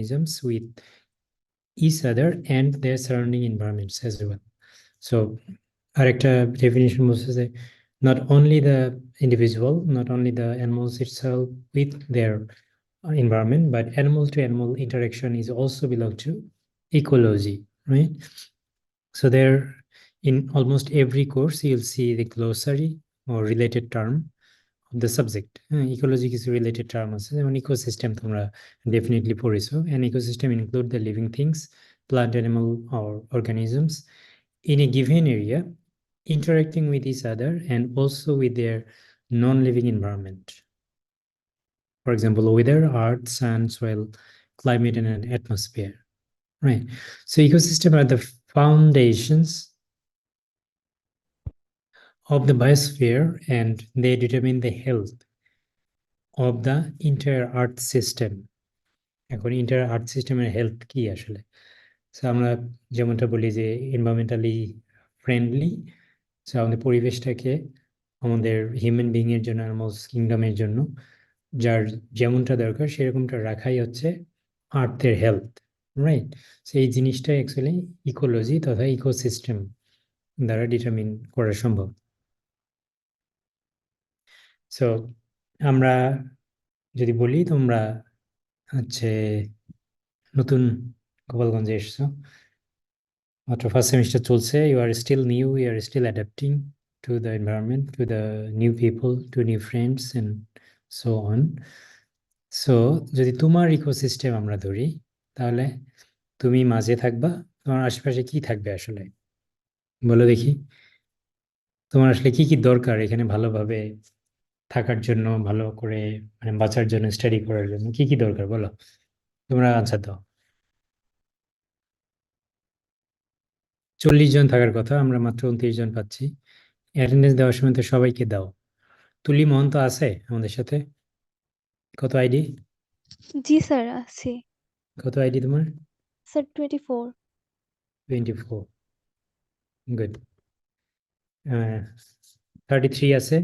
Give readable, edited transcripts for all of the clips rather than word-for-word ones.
organisms with each other and their surrounding environments as well. So arekta definition বলছে যে not only the individual, not only the animals itself with their environment, but animal to animal interaction is also belong to ecology, right? So there, in almost every course, you'll see the glossary or related term of the subject. Ecology is a related term. So an ecosystem, তোমরা definitely পড়েছো. An ecosystem include the living things, plant, animal, or organisms in a given area, interacting with each other and also with their non-living environment. For example, weather, earth, sun, soil, climate, and an atmosphere. Right. So ecosystem are the foundations of the biosphere and they determine the health of the entire earth system. এখন entire earth system এর health কি আসলে? So আমরা যেমনটা বলি যে environmentally friendly, so আমাদের পরিবেশটাকে আমাদের হিউম্যান বিং এর জন্য, অ্যানিমালস কিংডমের জন্য যার যেমনটা দরকার সেরকমটা রাখাই হচ্ছে আর্থের হেলথ, রাইট? সো এই জিনিসটা অ্যাকচুয়ালি ইকোলজি তথা ইকোসিস্টেম দ্বারা ডিটারমিন করা সম্ভব। সো আমরা যদি বলি তোমরা হচ্ছে নতুন গোপালগঞ্জে এসছো, মাত্র ফার্স্ট সেমিস্টার চলছে, you are still new, you are still adapting to the environment, to the new people, to new friends and so on. So যদি তোমার ইকোসিস্টেম আমরা ধরি, তাহলে তুমি মাঝে থাকবা, তোমার আশেপাশে কি থাকবে আসলে বলো দেখি? তোমার আসলে কি কি দরকার এখানে ভালোভাবে থাকার জন্য, ভালো করে মানে বাঁচার জন্য, স্টাডি করার জন্য কি কি দরকার বলো? তোমরা আনসার দাও। 40 জন থাকার কথা, আমরা মাত্র 29 জন পাচ্ছি। অ্যাটেন্ডেন্স দেওয়ার সময় তো সবাইকে দাও। তুলি মোহন তো আছে আমাদের সাথে? কত আইডি? জি স্যার আছি। কত আইডি তোমার? স্যার 24। 24, গুড। 33 আছে?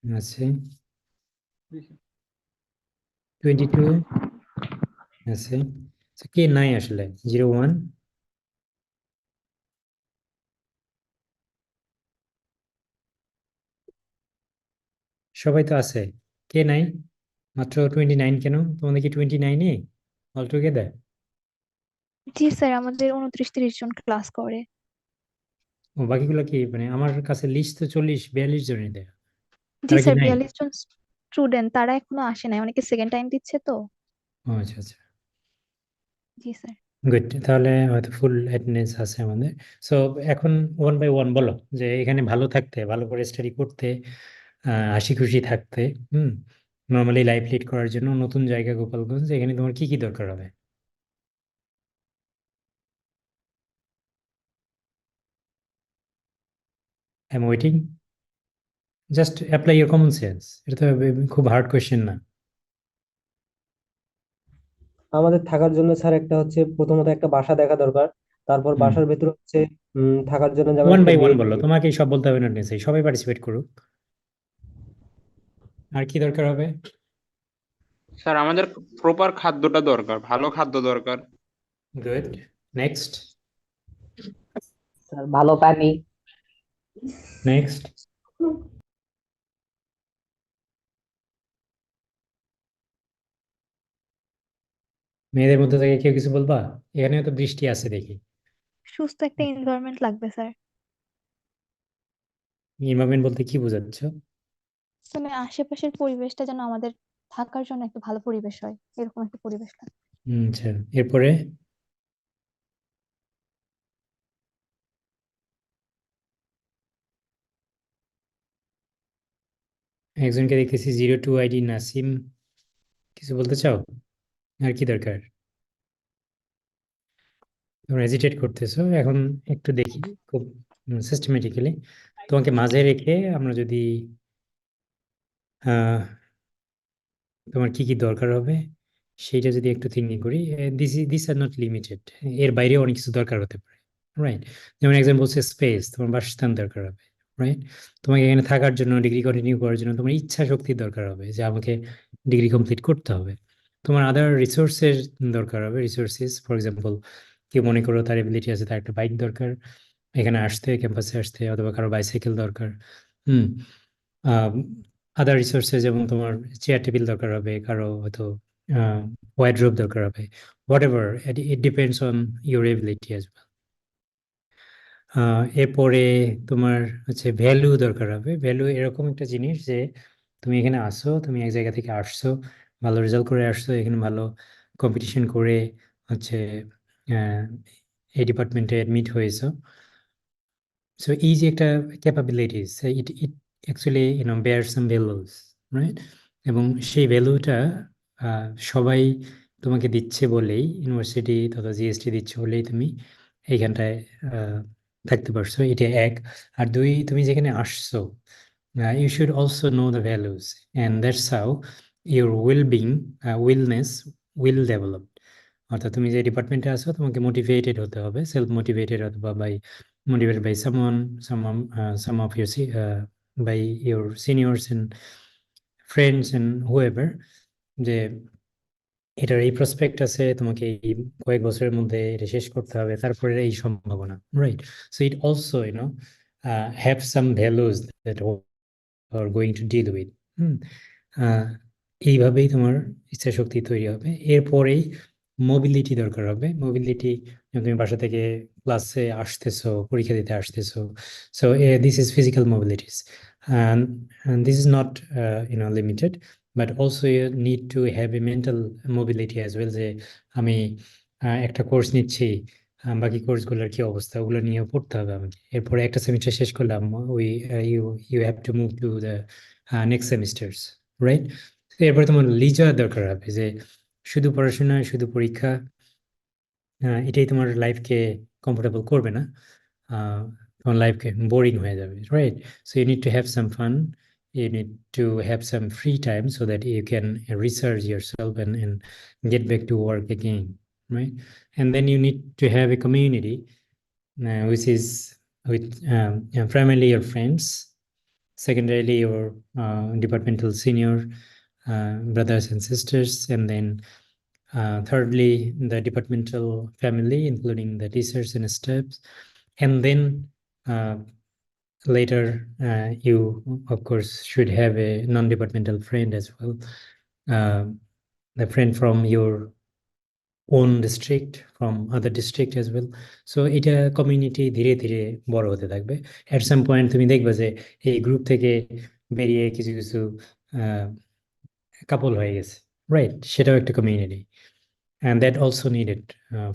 আছে। 22 আছে। কে নাই আসলে? 01? সবাই তো আছে, কে নাই? মাত্র 29 কেন? তোমাদের কি 29-ই অল টুগেদার? জি স্যার, আমাদের 29-30 জন ক্লাস করে। ও বাকিগুলো কি মানে আমার কাছে লিস্ট তো 40-42 জনের দেয়া, জি তারা কি স্যার, নাই? 42 জন স্টুডেন্ট, তারা এখনো আসে নাই, অনেকে সেকেন্ড টাইম দিচ্ছে তো। ও আচ্ছা আচ্ছা, জি স্যার। গুড। তাহলে হয়তো ফুল অ্যাটেন্ডেন্স আছে আমাদের। সো এখন ওয়ান বাই ওয়ান বলো যে এখানে ভালো থাকতে, ভালো করে স্টাডি করতে, হাসি খুশি থাকতে, নর্মালি লাইফ লিড করার জন্য নতুন জায়গা গোপালগঞ্জ, এখানে তোমার কি কি দরকার হবে? I am waiting, just apply your common sense. এটা তো খুব হার্ড কোয়েশ্চেন না। আমাদের থাকার জন্য স্যার একটা হচ্ছে প্রথমত একটা বাসা দেখা দরকার, তারপর বাসার ভেতরে হচ্ছে থাকার জন্য যেমন ওয়ান একটা বাই ওয়ান বেড। বললো, তোমাকেই সব বলতে হবে না, সবাই পার্টিসিপেট করুক। আর কি দরকার হবে? স্যার আমাদের প্রপার খাদ্যটা দরকার, ভালো খাদ্য দরকার। Good, next. স্যার ভালো পানি। নেক্সট। মেয়েদের মধ্যে থেকে কেউ কিছু বলবা? এখানে তো বৃষ্টি আছে দেখি। সুস্থ একটা এনভায়রনমেন্ট লাগবে স্যার। এনভায়রনমেন্ট বলতে কি বোঝাচ্ছ? মানে আশেপাশের পরিবেশটা যেন আমাদের থাকার জন্য একটা ভালো পরিবেশ হয়, এরকম একটা পরিবেশ লাগবে। আচ্ছা, এরপরে? একজনকে দেখতেছি 02 আইডি নাসিম, কিছু বলতে চাও? আর কি দরকার? তোমরা হেজিটেট করতেছো, এখন একটু দেখি খুব সিস্টেমেটিক্যালি তোমাকে মাঝে রেখে আমরা যদি তোমার কি কি দরকার হবে সেইটা যদি একটু থিঙ্কিং করি, দিস আর নট লিমিটেড, এর বাইরে অনেক কিছু দরকার হতে পারে, রাইট? যেমন একজন বলছে স্পেস, তোমার বাসস্থান দরকার হবে, রাইট? তোমাকে এখানে থাকার জন্য, ডিগ্রি কন্টিনিউ করার জন্য তোমার ইচ্ছা শক্তির দরকার হবে যে আমাকে ডিগ্রি কমপ্লিট করতে হবে, তোমার আদার রিসোর্সের দরকার হবে, রিসোর্সেস। ফর এক্সাম্পল, কেউ মনে করো তার এবিলিটি আছে, তার একটা বাইক দরকার এখানে আসতে, ক্যাম্পাসে আসতে, অথবা কারো বাইসাইকেল দরকার। হুম। আদার রিসোর্সেস যেমন তোমার চেয়ার টেবিল দরকার হবে, কারো হয়তো ওয়ার্ডরোব দরকার হবে, what ever, it depends on your ability as well. এরপরে তোমার হচ্ছে ভ্যালু দরকার হবে। ভ্যালু এরকম একটা জিনিস যে তুমি এখানে আসো, তুমি এক জায়গা থেকে আসছো, ভালো রেজাল্ট করে আসছো, এখানে ভালো কম্পিটিশন করে হচ্ছে আহ, এই ডিপার্টমেন্টে অ্যাডমিট হয়েছো। সো এই যে একটা capabilities, it actually bear some values, right? এবং সেই ভ্যালুটা সবাই তোমাকে দিচ্ছে বলেই, ইউনিভার্সিটি তথা জিএসটি দিচ্ছে বলেই তুমি এইখানটায় থাকতে পারছো। এটা এক। আর দুই, তুমি যেখানে আসছো, you should also know the values, and that's how your well-being, willness will develop. অর্থাৎ তুমি যে ডিপার্টমেন্টে আছো, তোমাকে মোটিভেটেড হতে হবে, সেলফ মোটিভেটেড অথবা by motivated by some of your by your seniors and friends and whoever, যে এটার এই প্রসপেক্ট আছে, তোমাকে এই কয়েক বছরের মধ্যে এটা শেষ করতে হবে, তারপরে এই সম্ভাবনা, right? So it also have some values that are going to deal with. এইভাবেই তোমার ইচ্ছা শক্তি তৈরি হবে। এরপরেই মোবিলিটি দরকার হবে। মোবিলিটি, তুমি বাসা থেকে ক্লাসে আসতেছো, পরীক্ষা দিতে আসতেছো, so this is physical mobilities, and this is not limited, but also you need to have a mental mobility as well, যে আমি একটা কোর্স নিচ্ছি, বাকি কোর্সগুলোর কি অবস্থা, ওগুলো নিয়ে পড়তে হবে আমাকে। এরপরে একটা সেমিস্টার শেষ করলাম, ওই you have to move to the next semesters, right? এরপরে তোমার লিজার দরকার হবে, যে শুধু পড়াশোনা, শুধু পরীক্ষা, এটাই তোমার লাইফকে কমফোর্টেবল করবে না, তোমার লাইফকে বোরিং হয়ে যাবে, right? So you need to have some fun, you need to have some free time so that you can research yourself and get back to work again, right? And then you need to have a community, which is with primarily your friends, secondarily your departmental senior brothers and sisters, and then thirdly the departmental family, including the teachers and staffs, and then later you of course should have a non-departmental friend as well, the friend from your own district, from other district as well. So এটা community ধীরে ধীরে বড় হতে থাকবে। এট some point তুমি দেখবে যে এই গ্রুপ থেকে বেরিয়ে কিছু কিছু কাপল হয়ে গেছে, রাইট? সেটাও একটা community, and that also needed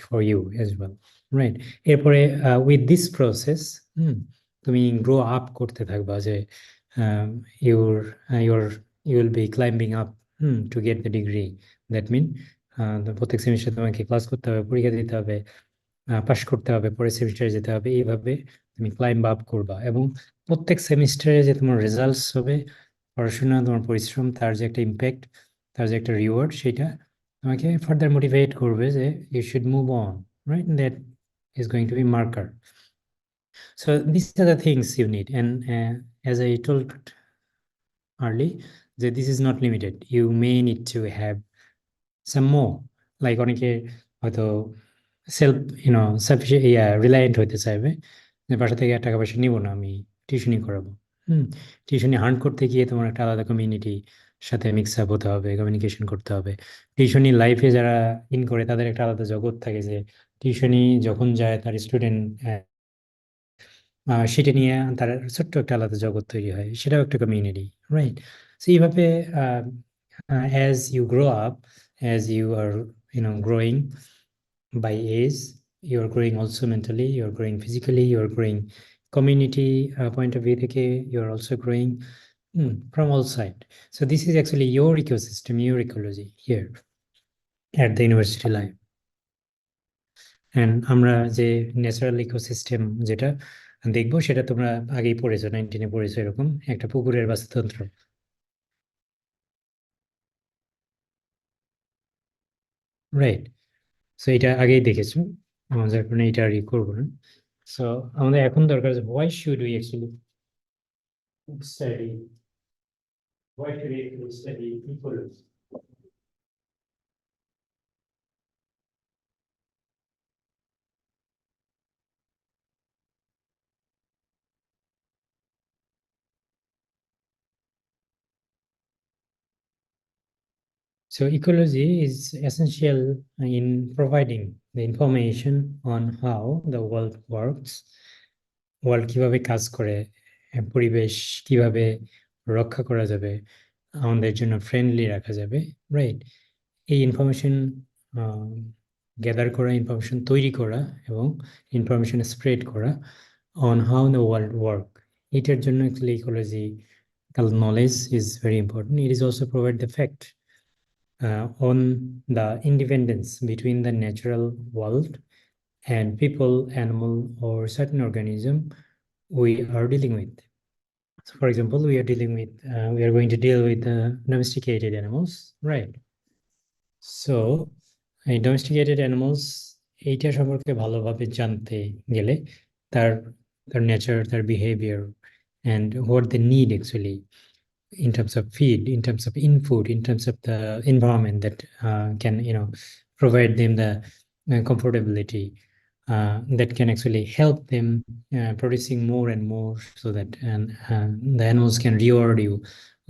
for you as well, right? এরপরে with this process তুমি গ্রো আপ করতে থাকবা, যে your you will be climbing up to get the degree. That mean প্রত্যেক সেমিস্টার তোমাকে ক্লাস করতে হবে, পরীক্ষা দিতে হবে, পাস করতে হবে, পরে সেমিস্টারে যেতে হবে, এইভাবে তুমি ক্লাইম্ব আপ করবা। এবং প্রত্যেক সেমিস্টারে যে তোমার রেজাল্টস হবে, পড়াশোনা, তোমার পরিশ্রম, তার যে একটা ইম্প্যাক্ট, তার যে একটা রিওয়ার্ড, সেটা তোমাকে ফার্দার মোটিভেট করবে যে you should move on, right? That is going to be marker. So this are the things you need, and as I told early, যে this is not limited, you may need to have some more. Like অনেকে হয়তো self reliant হইতে চাইবে, যে বাসা থেকে টাকা পয়সা নিব না, আমি টিউশনি করাবো। টিউশনি হার্ন করতে গিয়ে তোমার একটা আলাদা কমিউনিটি সাথে মিক্স আপ হতে হবে, কমিউনিকেশন করতে হবে। টিউশনি লাইফে যারা ইন করে তাদের একটা আলাদা জগৎ থাকে, যে টিউশনি যখন যায় তার স্টুডেন্ট, সেটা নিয়ে তার ছোট্ট একটা আলাদা জগৎ তৈরি হয়, সেটাও একটা কমিউনিটি, রাইট? সো এইভাবে as you grow up, as you are growing by age, you are growing also mentally, you are growing physically, you are growing community point of view থেকে, you are also growing from all side. So this is actually your ecosystem, your ecology here at the university life. And আমরা যে natural ecosystem যেটা দেখবো, সেটা তোমরা আগেই পড়েছো, 19-এ পড়েছো, এরকম একটা পুকুরের বাস্তুতন্ত্র, রাইট? সো এটা আগেই দেখেছো, যার কারণে এটা আর করবো না। সো আমাদের এখন দরকার, why should we actually study, why should we study ecology? So ecology is essential in providing the information on how the world works, world কিভাবে কাজ করে, পরিবেশ কিভাবে রক্ষা করা যাবে, আমাদের জন্য ফ্রেন্ডলি রাখা যাবে, রাইট? এই ইনফরমেশন গ্যাদার করা, ইনফরমেশন তৈরি করা এবং ইনফরমেশন স্প্রেড করা on how the world work, এটার জন্য actually ecological knowledge is very important. It is also provide the fact on the independence between the natural world and people, animal, or certain organism we are dealing with. So for example, we are going to deal with domesticated animals, right? So domesticated animals, এইটা সম্পর্কে ভালোভাবে জানতে গেলে তার তার nature, তার behaviour, and what they need actually in terms of feed, in terms of input, in terms of the environment that can provide them the comfortability that can actually help them producing more and more, so that the animals can reward you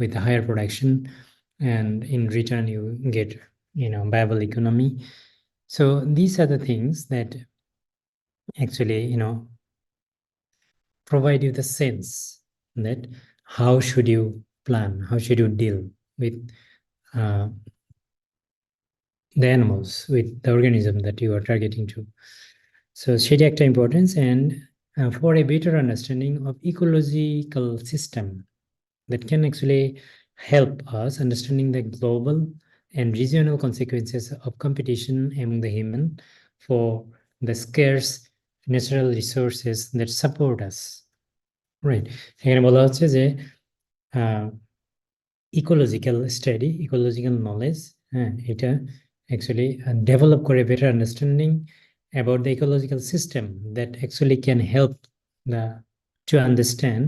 with a higher production, and in return you get viable economy. So these are the things that actually provide you the sense that how should you plan, how should you deal with uh, the animals, with the organism that you are targeting to. So সেটা একটা importance, and for a better understanding of ecological system that can actually help us understanding the global and regional consequences of competition among the human for the scarce natural resources that support us, right? এখানে বলা হচ্ছে যে ecological study, ecological knowledge, হ্যাঁ, এটা actually develop করে better understanding about the ecological system that actually can help to understand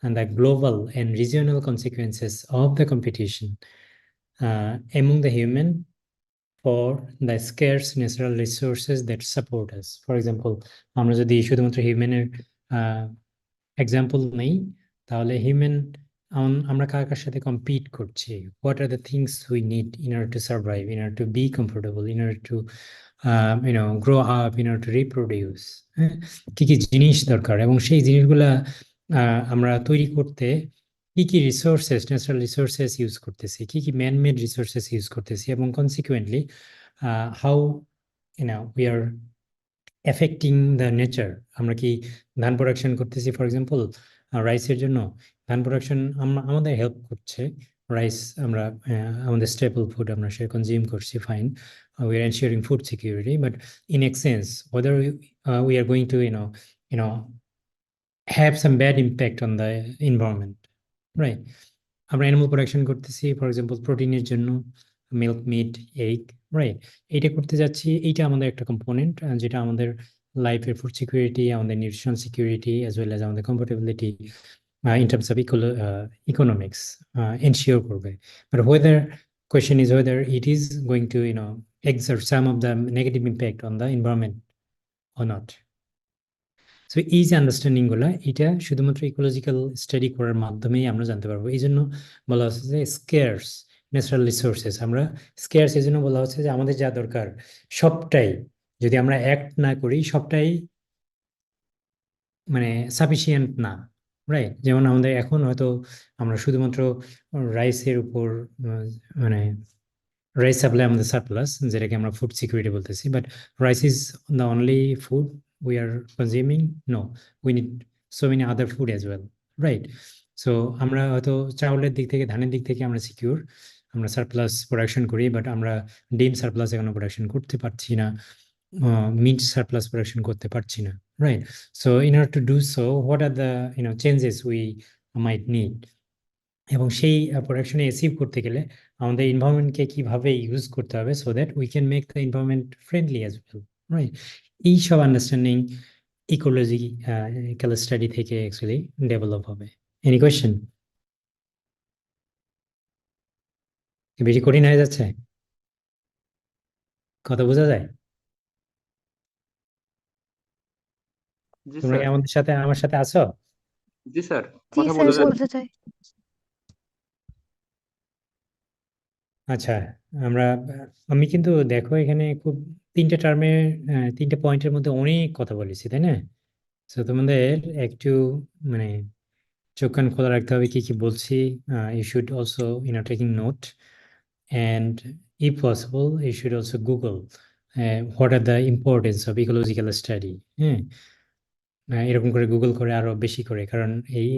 and the global and regional consequences of the competition among the human for the scarce natural resources that support us. For example, আমরা যদি শুধুমাত্র হিউম্যানের example নেই, তাহলে human আমরা কার কার সাথে compete করছি, what are the things we need in order to survive, in order to B comfortable, in order to grow up, in order to reproduce, হ্যাঁ, কি কি জিনিস দরকার, এবং সেই জিনিসগুলা আমরা তৈরি করতে কি কি রিসোর্সেস, ন্যাচারাল রিসোর্সেস ইউজ করতেছি, কি কি ম্যানমেড রিসোর্সেস ইউজ করতেছি, এবং consequently how we are affecting the nature. আমরা কি ধান প্রোডাকশন করতেছি, ফর এক্সাম্পল রাইসের জন্য, ধান প্রোডাকশন আমাদের হেল্প করছে, রাইস আমরা আমাদের স্টেপল ফুড আমরা সে কনজিউম করছি, fine, we are ensuring food security, but in exchange whether we are going to have some bad impact on the environment, right? আমরা অ্যানিমাল প্রোডাকশন করতেছি, ফর এক্সাম্পল প্রোটিনের জন্য, milk, meet, egg, right? এইটা করতে যাচ্ছি, এইটা আমাদের একটা কম্পোনেন্ট যেটা আমাদের লাইফের ফুড সিকিউরিটি, আমাদের nutrition security, as well as আমাদের comfortability in terms of economics ensure করবে। But whether question is whether it is going to exert some of the negative impact on the environment or not. So এই যে understanding গুলা, এটা শুধুমাত্র ecological study করার মাধ্যমেই আমরা জানতে পারবো। এই জন্য বলা হচ্ছে যে স্কেয়ার্স ন্যাচারাল রিসোর্সেস, আমরা স্কেয়ার্স এই জন্য বলা হচ্ছে যে আমাদের যা দরকার সবটাই যদি আমরা অ্যাক্ট না করি, সবটাই মানে সাফিসিয়েন্ট না, রাইট? যেমন আমাদের এখন হয়তো আমরা শুধুমাত্র রাইসের উপর মানে রাইস সাপ্লাই আমাদের সারপ্লাস, যেটাকে আমরা ফুড সিকিউরিটি বলতেছি, but rice is the only food we are consuming? No, we need so many other food as well, right? So আমরা হয়তো চাউলের দিক থেকে, ধানের দিক থেকে আমরা সিকিউর, আমরা সারপ্লাস প্রোডাকশন করি, বাট আমরা ডিম সারপ্লাস এখনো প্রোডাকশন করতে পারছি না, মিট সারপ্লাস প্রোডাকশন করতে পারছি না, right? So in order to do so, what are the changes we might need, এবং সেই প্রোডাকশনে অ্যাচিভ করতে গেলে আমাদের এনভায়রনমেন্টকে কিভাবে ইউজ করতে হবে, so that we can make the environment friendly as well, right? এই সব আন্ডারস্ট্যান্ডিং ইকোলজিক্যাল স্টাডি থেকে অ্যাকচুয়ালি ডেভেলপ হবে। Any question? বেশি কঠিন হয়ে যাচ্ছে? কথা বোঝা যায়? জি তোমরা কি স্যার। আমার সাথে আছো? জি স্যার, জি কথা স্যার, বোঝা যাচ্ছে। বলতে চাই। আচ্ছা, আমরা আমি কিন্তু দেখো এখানে খুব তিনটা টার্মে, তিনটা পয়েন্টের মধ্যে অনেক কথা বলেছি, তাই না? তো তোমাদের একটু মানে চোখ কান খোলা রাখতে হবে কি কি বলছি। You should also taking note, and if possible you should also google what are the importance of ecological study। হ্যাঁ, এরকম করে গুগল করে আরো বেশি করে, কারণ এই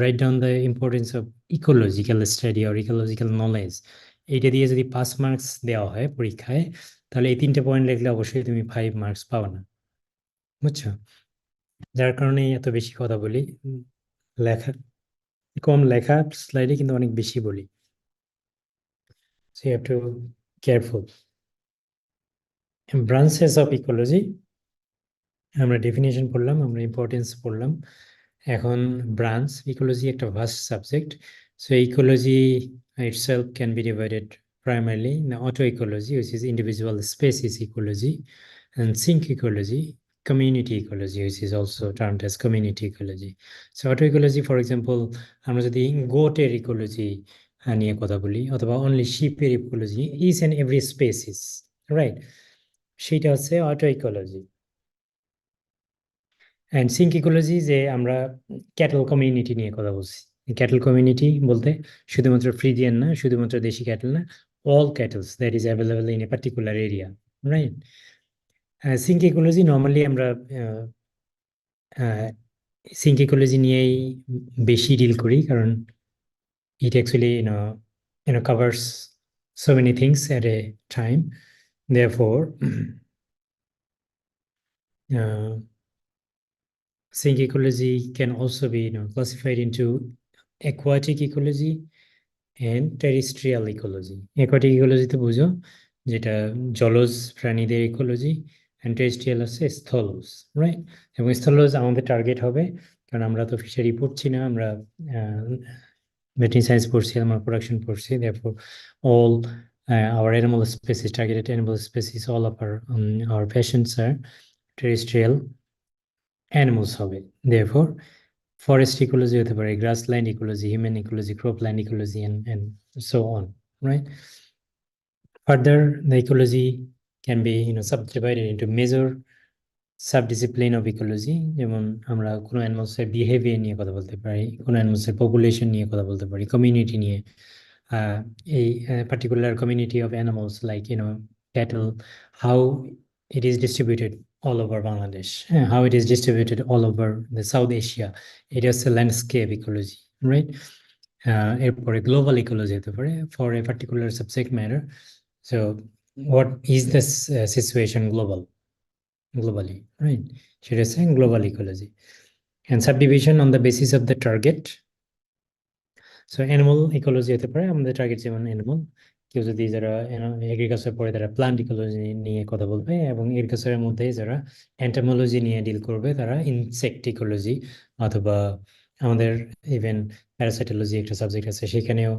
write down the importance of ecological study or ecological knowledge, এইটা দিয়ে যদি 5 মার্কস দেওয়া হয় পরীক্ষায়, তাহলে এই তিনটে পয়েন্ট লিখলে অবশ্যই তুমি 5 মার্কস পাবে না, বুঝছো? যার কারণে এত বেশি কথা বলি। লেখা কম, লেখা স্লাইডে কিন্তু অনেক বেশি বলি। So you have to careful. Branches of ecology, আমরা ডেফিনেশন পড়লাম, আমরা ইম্পর্টেন্স পড়লাম। এখন ব্রাঞ্চ, ইকোলজি একটা vast subject. So ecology itself can be divided primarily in autoecology, which is individual species ecology, and sync ecology, community ecology, which is also termed as community ecology. So autoecology, for example, আমরা যদি গোটের ecology নিয়ে কথা বলি, অথবা only শিপের ecology, each and every species, right, সেটা হচ্ছে অটোইকোলজি। And sync ecology, যে আমরা ক্যাটল কমিউনিটি নিয়ে কথা বলছি। ক্যাটল কমিউনিটি বলতে শুধুমাত্র ফ্রিজিয়ান না, শুধুমাত্র দেশি ক্যাটল না, all cattles that is available in a particular area, right? Synecology normally আমরা সিঙ্ক ইকোলজি নিয়েই বেশি ডিল করি, কারণ it actually covers so many things at a time. Therefore sync ecology can also be classified into aquatic ecology and terrestrial ecology. Aquatic ecology তো বুঝো, যেটা জলজ প্রাণীদের ইকোলজি, and terrestrial হচ্ছে স্থলজ, রাইট? এবং স্থলজ আমাদের টার্গেট হবে, কারণ আমরা তো ফিশারি পড়ছি না, আমরা ভেটেরিনারি সায়েন্স পড়ছি, আমরা প্রোডাকশন পড়ছি। therefore all our animal species, targeted animal species, all of our patients are terrestrial animals হবে। therefore forest ecology হতে পারে, grassland ecology, human ecology, cropland ecology, and so on, right? Further, the ecology can be subdivided into major subdiscipline of ecology. যেমন আমরা কোনো অ্যানিমালসের behaviour নিয়ে কথা বলতে পারি, কোনো অ্যানিমালসের পপুলেশন নিয়ে কথা বলতে পারি, কমিউনিটি নিয়ে। এই particular community of animals like cattle, how it is distributed all over Bangladesh, how it is distributed all over the South Asia. It is a landscape ecology, right? এরপরে গ্লোবাল ইকোলজি হতে পারে for a particular subject matter. So what is this situation globally, right? সেটা হচ্ছে global ecology. and subdivision on the basis of the target. So animal ecology হতে পারে আমাদের target, যেমন animal, কেউ যদি যারা এগ্রিকালচার পড়ে তারা প্লান্ট ইকোলজি নিয়ে কথা বলবে, এবং এগ্রিকালচারের মধ্যে যারা এন্টোমোলজি নিয়ে ডিল করবে তারা ইনসেক্ট ইকোলজি, অথবা আমাদের ইভেন প্যারাসাইটোলজি একটা সাবজেক্ট আছে, সেখানেও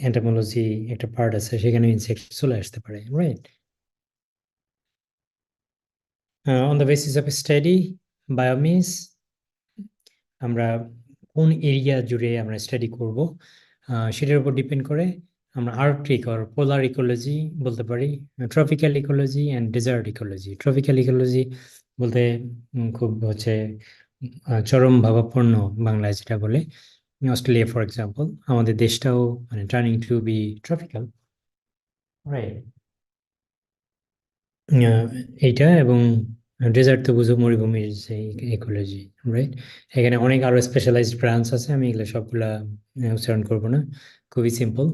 এন্টোমোলজি একটা পার্ট আছে, সেখানেও ইনসেক্ট চলে আসতে পারে, right? On the basis of study, biomes, আমরা কোন এরিয়া জুড়ে আমরা স্টাডি করব সেটার উপর ডিপেন্ড করে আমরা আর্কটিক আর পোলার ইকোলজি বলতে পারি, tropical ecology and desert ecology. Tropical ecology বলতে খুব হচ্ছে চরম ভাবাপন্ন বাংলায় যেটা বলে, অস্ট্রেলিয়া ফর এক্সাম্পল, আমাদের দেশটাও মানে turning to be tropical, right? এইটা, এবং ডেজার্ট তো বুঝো মরুভূমির যে ইকোলজি, রাইট? এখানে অনেক আরো স্পেশালাইজড ব্রাঞ্চ আছে, আমি এগুলো সবগুলা উচ্চারণ করবো না, খুবই সিম্পল,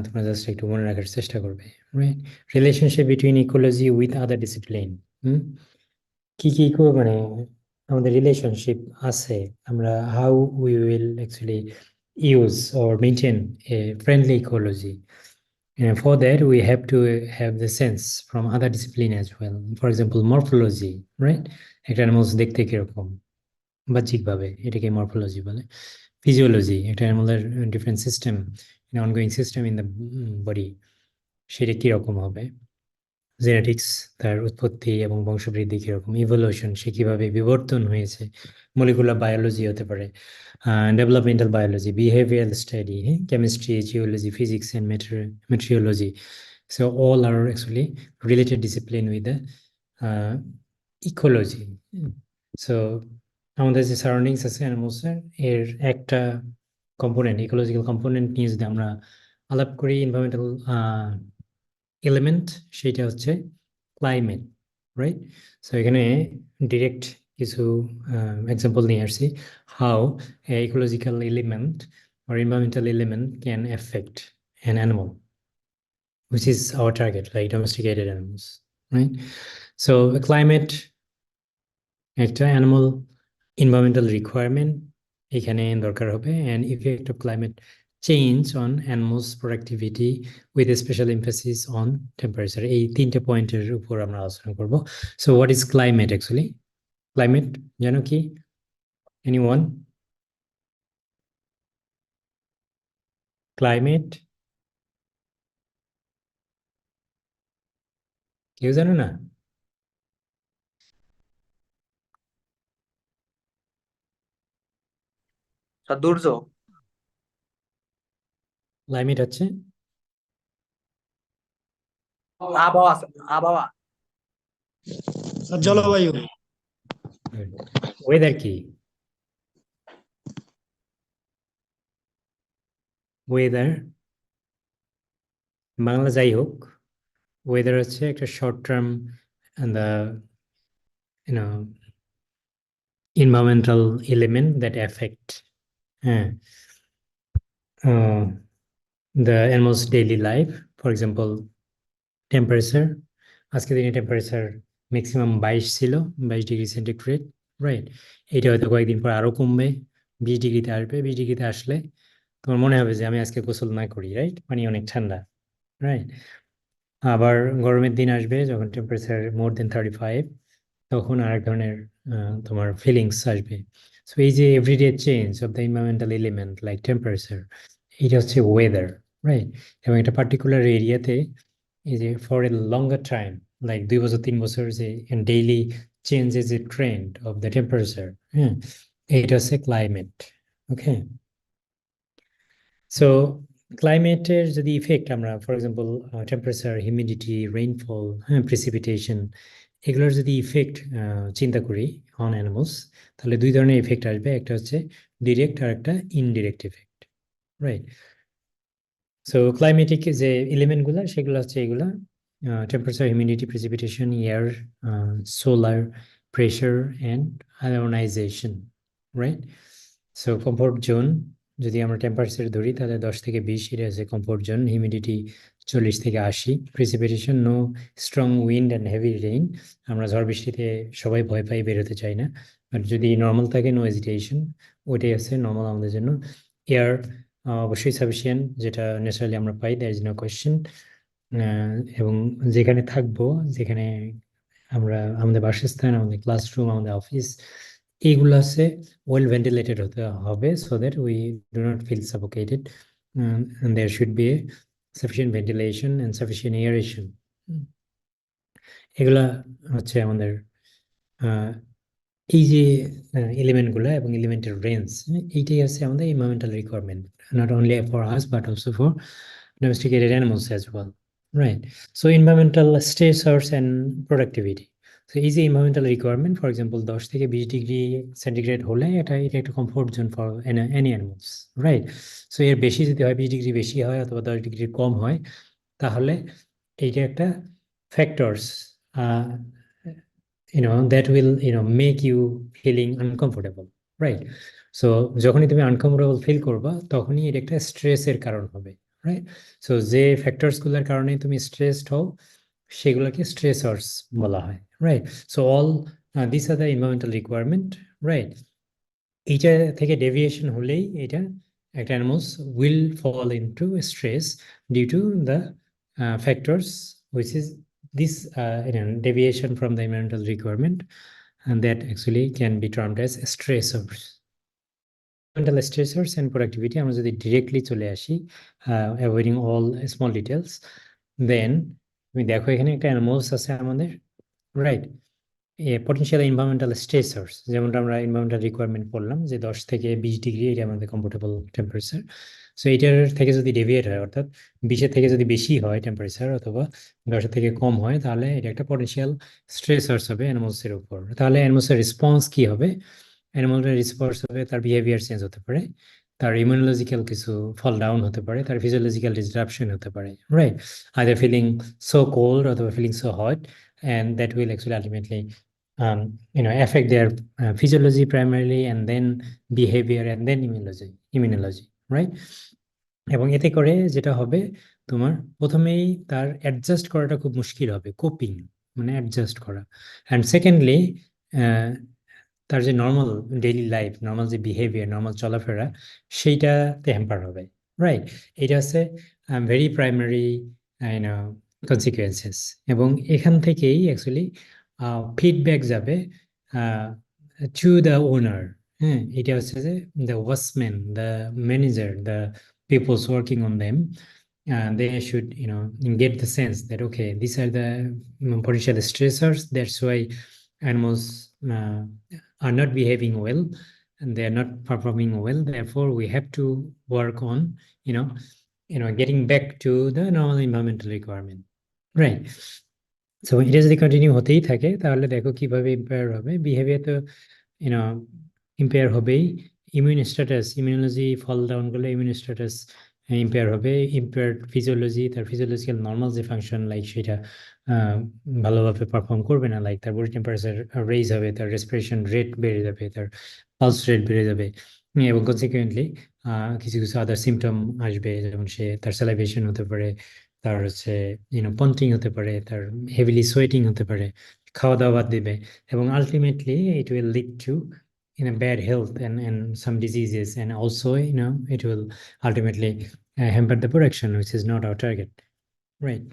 তোমরা জাস্ট একটু মনে রাখার চেষ্টা করবে, right? Relationship between ecology with other discipline, কি কি মানে আমাদের রিলেশনশিপ আছে, আমরা how we will actually use or maintain a friendly ecology. And for that, we have to have the sense from other discipline as well. For example, morphology, right? একটা animals দেখতে কিরকম বাহ্যিকভাবে, এটাকে মরফোলজি বলে। Physiology, একটা অ্যানিমালের different system, ongoing system in the body, সেটা কিরকম হবে। জেনেটিক্স, তার উৎপত্তি এবং বংশবৃদ্ধি কিরকম, ইভলিউশন, সে কিভাবে বিবর্তন হয়েছে, মলিকুলার বায়োলজি হতে পারে, developmental biology, behavioural study, chemistry, geology, physics and meteorology. So all are actually related discipline with the ecology. So আমাদের যে সারাউন্ডিংস আছে অ্যানিমালসের, এর একটা কম্পোনেন্ট, ইকোলজিক্যাল কম্পোনেন্ট নিয়ে যদি আমরা আলাপ করি, এনভায়রনমেন্টাল এলিমেন্ট, সেটা হচ্ছে ক্লাইমেট, রাইট? সো এখানে ডিরেক্ট কিছু এক্সাম্পল নিয়ে আসছি, how ecological element or environmental element can affect an animal, which is our target, like domesticated animals, right? So climate একটা animal environmental requirement এখানে দরকার হবে, and effect of climate change on animals productivity with a special emphasis on temperature. এই তিনটে পয়েন্টের উপর আমরা আলোচনা করব. So what is climate actually? Climate জানো কি? Anyone? Climate কেউ জানো না? দুর্যোগ। ক্লাইমেট হচ্ছে আবহাওয়া, আবহাওয়া। জলবায়ু। ওয়েদার কি? ওয়েদার বাংলা যাই হোক, ওয়েদার হচ্ছে একটা short term environmental element that affect the animal's daily life. For example, temperature. আজকে দিনে টেম্পারেচার ম্যাক্সিমাম 22 ছিল, 22 ডিগ্রি সেন্টিগ্রেড, রাইট? এটা হয়তো কয়েকদিন পর আরো কমবে, 20 ডিগ্রিতে আসবে। 20 ডিগ্রিতে আসলে তোমার মনে হবে যে আমি আজকে গোসল না করি, রাইট? পানি অনেক ঠান্ডা, রাইট? আবার গরমের দিন আসবে যখন টেম্পারেচার মোর দেন 35, তখন আরেক ধরনের তোমার ফিলিংস আসবে। সো এই যে everyday change of the environmental element like temperature, এটা হচ্ছে ওয়েদার, রাইট? এবং এটা পার্টিকুলার এরিয়াতে এই যে for a longer time, like 2 বছর 3 বছর, যে daily changes A trend of the temperature, হ্যাঁ, এইটা হচ্ছে ক্লাইমেট। ওকে, সো ক্লাইমেটের যদি ইফেক্ট আমরা, for example temperature, humidity, rainfall, হ্যাঁ, প্রেসিপিটেশন, এগুলোর যদি ইফেক্ট চিন্তা করি অন অ্যানিমালস, তাহলে দুই ধরনের ইফেক্ট আসবে, একটা হচ্ছে ডিরেক্ট আর একটা indirect effect, right? So climatic যে এলিমেন্টগুলো, সেগুলো হচ্ছে এগুলা: temperature, humidity, precipitation, air, solar pressure and ionization, right? So comfort zone, যদি আমরা টেম্পারেচার ধরি তাহলে 10 থেকে 20, এটা আছে কমফোর্ট জোন। হিউমিডিটি 40 থেকে 80। Precipitation, no strong wind and heavy rain, আমরা ঝড় বৃষ্টিতে সবাই ভয় পাই, বেরোতে চাই না, বাট যদি নর্মাল থাকে, নো হেজিটেশন, ওইটাই আছে নর্মাল আমাদের জন্য। এয়ার অবশ্যই সাফিসিয়েন্ট, যেটা ন্যাচারালি আমরা পাই, দ্যার ইজ নো কোয়েশ্চেন। এবং যেখানে থাকবো, যেখানে আমরা আমাদের বাসস্থান, আমাদের ক্লাসরুম, আমাদের অফিস, এইগুলো আছে ওয়েল ভেন্টিলেটেড হতে হবে, so that we do not feel suffocated, and there should be sufficient ventilation and sufficient aeration. এগুলা হচ্ছে আমাদের এই যে এলিমেন্টগুলো এবং এলিমেন্টের রেঞ্জ, এইটাই হচ্ছে আমাদের environmental requirement, not only for us but also for domesticated animals as well, right? So environmental stressors and productivity. So is the environmental requirement, for example, 10 থেকে 20 ডিগ্রি সেন্টিগ্রেড হলে এটা একটা comfort zone for any animals, right? So এর বেশি যদি হয়, 20 degree বেশি হয় অথবা 10 ডিগ্রি কম হয়, তাহলে এইটা একটা factors that will make you feeling uncomfortable, right? So যখনই তুমি আনকমফোর্টেবল ফিল করবা, তখনই এটা একটা স্ট্রেসের কারণ হবে, রাইট? সো যে ফ্যাক্টরসগুলোর কারণে তুমি স্ট্রেসড হও, সেগুলোকে স্ট্রেসর্স বলা হয়, right? So all this are the environmental requirement, right? এইটা থেকে ডেভিয়েশন হলেই এটা একটা animals will fall into stress due to the factors which is this deviation from the environmental requirement, and that actually can be termed as stressors. Environmental stressors and productivity, আমরা যদি directly চলে আসি, avoiding all small details, then তুমি দেখো এখানে একটা animals আছে আমাদের, রাইট? পটেনশিয়াল এনভায়রনমেন্টাল স্ট্রেসর্স, যেমনটা আমরা এনভায়রনমেন্টাল রিকোয়ারমেন্ট বললাম যে 10 থেকে 20 ডিগ্রি এটা আমাদের কমফোর্টেবল টেম্পারেচার। সো এটার থেকে যদি ডেভিয়েট হয়, অর্থাৎ 20-এর থেকে যদি বেশি হয় টেম্পারেচার অথবা 10-এর থেকে কম হয়, তাহলে এটা একটা পটেনশিয়াল স্ট্রেসর্স হবে অ্যানিমালসের উপর। তাহলে অ্যানিমালসের রেসপন্স কি হবে? অ্যানিমালের রেসপন্স হবে, তার বিহেভিয়ার চেঞ্জ হতে পারে, তার ইমিউনোলজিক্যাল কিছু ফল ডাউন হতে পারে, তার ফিজিওলজিক্যাল ডিসরাপশন হতে পারে, right? Either feeling so cold অথবা feeling so hot, and that will actually ultimately affect their physiology primarily, and then behavior, and then immunology, right? এবং এতে করে যেটা হবে, তোমার প্রথমেই তার অ্যাডজাস্ট করাটা খুব মুশকিল হবে, কোপিং মানে অ্যাডজাস্ট করা। অ্যান্ড সেকেন্ডলি, তার যে নর্মাল ডেইলি লাইফ, নর্মাল যে বিহেভিয়ার, নর্মাল চলাফেরা, সেইটাতে হ্যাম্পার হবে, রাইট? এটা হচ্ছে ভেরি প্রাইমারি কনসিকুয়েন্সেস। এবং এখান থেকেই অ্যাকচুয়ালি ফিডব্যাক যাবে টু দ্য ওনার। হ্যাঁ, এটা হচ্ছে যে the watchman, the manager, the peoples working on them, they should get the sense that okay, these are the potential stressors, that's why animals are not behaving well and they are not performing well, therefore we have to work on getting back to the normal environmental requirement, right? So এটা যদি continue হতেই থাকে, তাহলে দেখো কিভাবে impair হবে behaviour. তো impair হবেই। Immune status, immunology fall down করলে ইমিউন স্ট্যাটাস ইম্পেয়ার হবে। ইম্পেয়ার ফিজিওলজি, তার ফিজিওলজিক্যাল নর্মাল যে ফাংশন লাইক সেটা ভালোভাবে পারফর্ম করবে না, লাইক তার বডি টেম্পারেচার রেইজ হবে, তার রেসপিরেশন রেট বেড়ে যাবে, তার পালস রেট বেড়ে যাবে, এবং কনসিকুয়েন্টলি কিছু কিছু আদার সিমটম আসবে, যেমন তার স্যালাইভেশন হতে পারে, তার হচ্ছে পন্টিং হতে পারে, তার হেভিলি সোয়েটিং হতে পারে, খাওয়া দাওয়া বাদ দিবে, এবং ultimately it will lead to bad health and some diseases, and also it will ultimately hamper the production, which is not our target, right?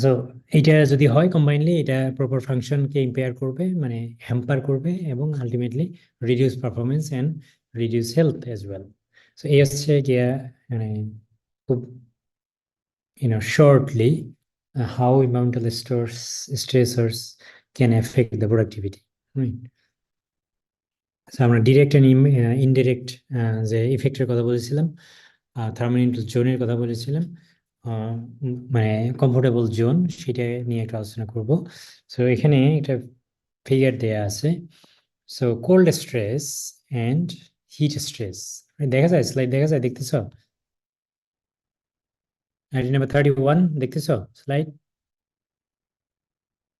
So এইটা যদি হয় কম্বাইনলি, এটা প্রপার ফাংশনকে ইম্পেয়ার করবে, মানে হ্যাম্পার করবে, এবং ultimately reduce performance and reduce health as well. So এই হচ্ছে গিয়া মানে খুব shortly how environmental stressors can affect the productivity, right? So আমরা ডিরেক্ট এন্ড ইনডিরেক্ট যে ইফেক্টের কথা বলেছিলাম, থার্মোনিউট্রাল জোনের কথা বলেছিলাম, মানে কমফোর্টেবল জোন, সেটা নিয়ে একটা আলোচনা করব। সো এখানে একটা ফিগার দেয়া আছে। So cold stress and hit stress দেখা যায়, স্লাইড দেখা যায়, দেখতেছ? আইডি নাম্বার 31 দেখতেছ স্লাইড?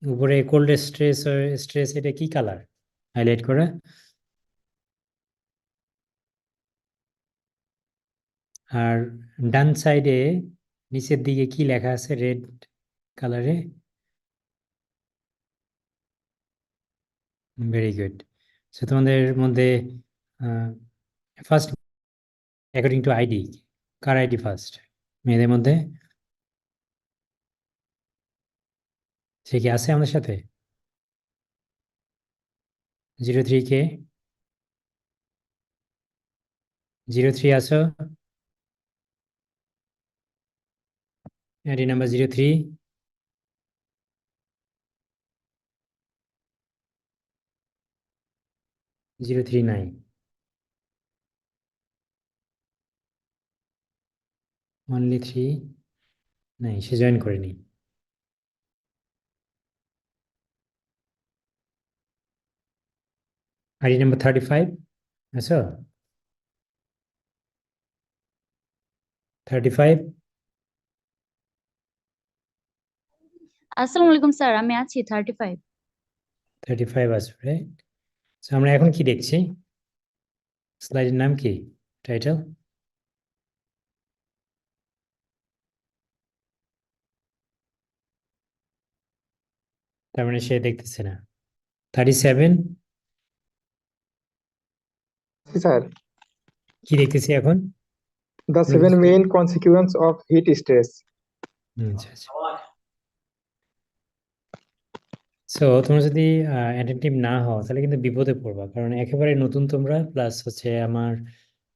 উপরে কোল্ড স্ট্রেস এটা কি কালার হাইলাইট করা? আর ডান সাইডে নিচের দিকে কি লেখা আছে রেড কালারে? Very good. সো তোমাদের মধ্যে first according to ID, car ID first মেয়েদের মধ্যে? সে কি আছে আমাদের সাথে? 03 কে? 03 আছো? ID number 03। জিরো থ্রি নাই? অনলি 3 নাই, সে জয়েন করেনি। আইডি নাম্বার 35 আছো? 35? আসসালামু আলাইকুম স্যার, আমি আছি 35। 35 আছো, রাইট? সো আমরা এখন কি দেখছি? স্লাইডের নাম কি, টাইটেল? তার মানে সে দেখতেছে না। 37 Sir, কি দেখতেছি এখন? the seven main consequences of heat stress. আচ্ছা আচ্ছা। সো তোমরা যদি অ্যাটেন্টিভ না হও তাহলে কিন্তু বিপদে পড়বা, কারণ একেবারে নতুন তোমরা, প্লাস হচ্ছে আমার